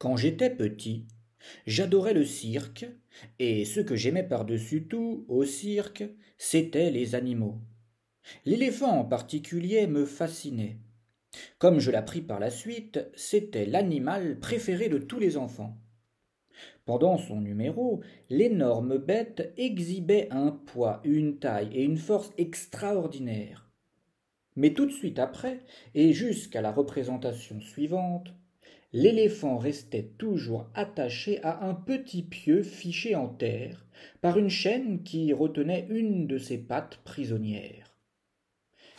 Quand j'étais petit, j'adorais le cirque, et ce que j'aimais par-dessus tout au cirque, c'étaient les animaux. L'éléphant en particulier me fascinait. Comme je l'appris par la suite, c'était l'animal préféré de tous les enfants. Pendant son numéro, l'énorme bête exhibait un poids, une taille et une force extraordinaires. Mais tout de suite après, et jusqu'à la représentation suivante, l'éléphant restait toujours attaché à un petit pieu fiché en terre par une chaîne qui retenait une de ses pattes prisonnières.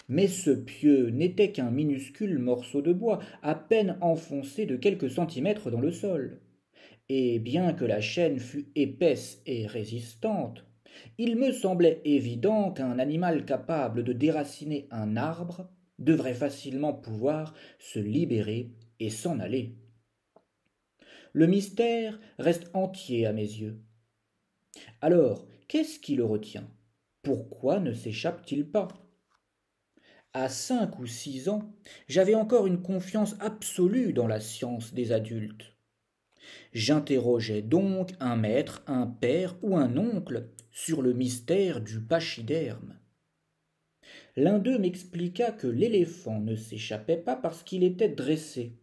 Mais ce pieu n'était qu'un minuscule morceau de bois, à peine enfoncé de quelques centimètres dans le sol. Et bien que la chaîne fût épaisse et résistante, il me semblait évident qu'un animal capable de déraciner un arbre devrait facilement pouvoir se libérer et s'en aller. Le mystère reste entier à mes yeux. Alors, qu'est-ce qui le retient? Pourquoi ne s'échappe-t-il pas? À 5 ou 6 ans, j'avais encore une confiance absolue dans la science des adultes. J'interrogeais donc un maître, un père ou un oncle sur le mystère du pachyderme. L'un d'eux m'expliqua que l'éléphant ne s'échappait pas parce qu'il était dressé.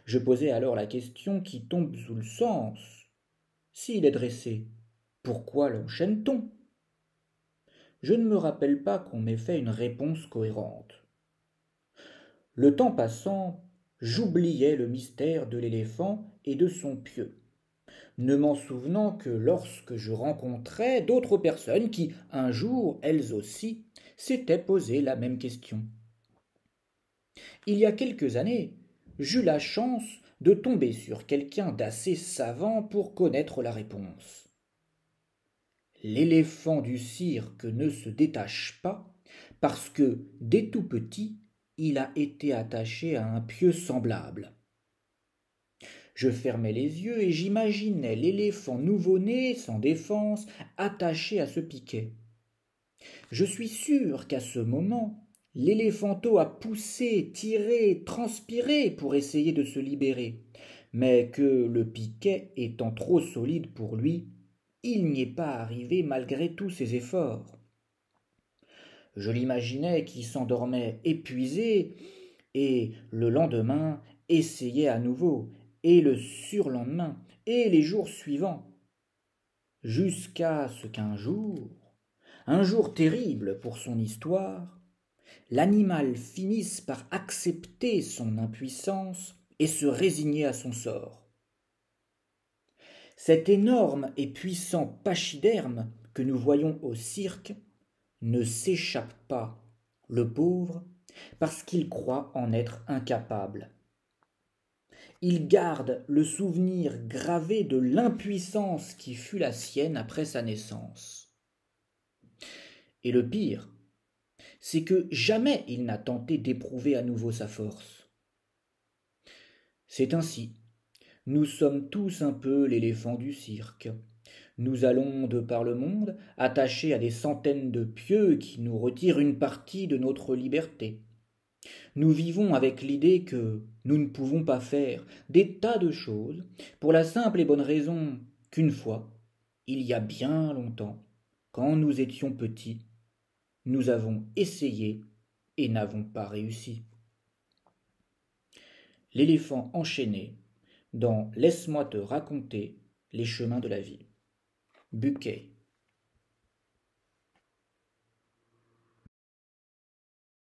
Je posai alors la question qui tombe sous le sens. S'il est dressé, pourquoi l'enchaîne-t-on? Je ne me rappelle pas qu'on m'ait fait une réponse cohérente. Le temps passant, j'oubliais le mystère de l'éléphant et de son pieu, ne m'en souvenant que lorsque je rencontrais d'autres personnes qui, un jour, elles aussi, s'étaient posé la même question. Il y a quelques années, j'eus la chance de tomber sur quelqu'un d'assez savant pour connaître la réponse. L'éléphant du cirque ne se détache pas parce que, dès tout petit, il a été attaché à un pieu semblable. Je fermais les yeux et j'imaginais l'éléphant nouveau-né, sans défense, attaché à ce piquet. Je suis sûr qu'à ce moment, l'éléphanteau a poussé, tiré, transpiré pour essayer de se libérer, mais que le piquet étant trop solide pour lui, il n'y est pas arrivé malgré tous ses efforts. Je l'imaginais qui s'endormait épuisé, et le lendemain essayait à nouveau, et le surlendemain, et les jours suivants, jusqu'à ce qu'un jour, un jour terrible pour son histoire, l'animal finisse par accepter son impuissance et se résigner à son sort. Cet énorme et puissant pachyderme que nous voyons au cirque ne s'échappe pas, le pauvre, parce qu'il croit en être incapable. Il garde le souvenir gravé de l'impuissance qui fut la sienne après sa naissance. Et le pire, c'est que jamais il n'a tenté d'éprouver à nouveau sa force. C'est ainsi. Nous sommes tous un peu l'éléphant du cirque. Nous allons de par le monde, attachés à des centaines de pieux qui nous retirent une partie de notre liberté. Nous vivons avec l'idée que nous ne pouvons pas faire des tas de choses pour la simple et bonne raison qu'une fois, il y a bien longtemps, quand nous étions petits, nous avons essayé et n'avons pas réussi. L'éléphant enchaîné dans Laisse-moi te raconter les chemins de la vie. Buckey.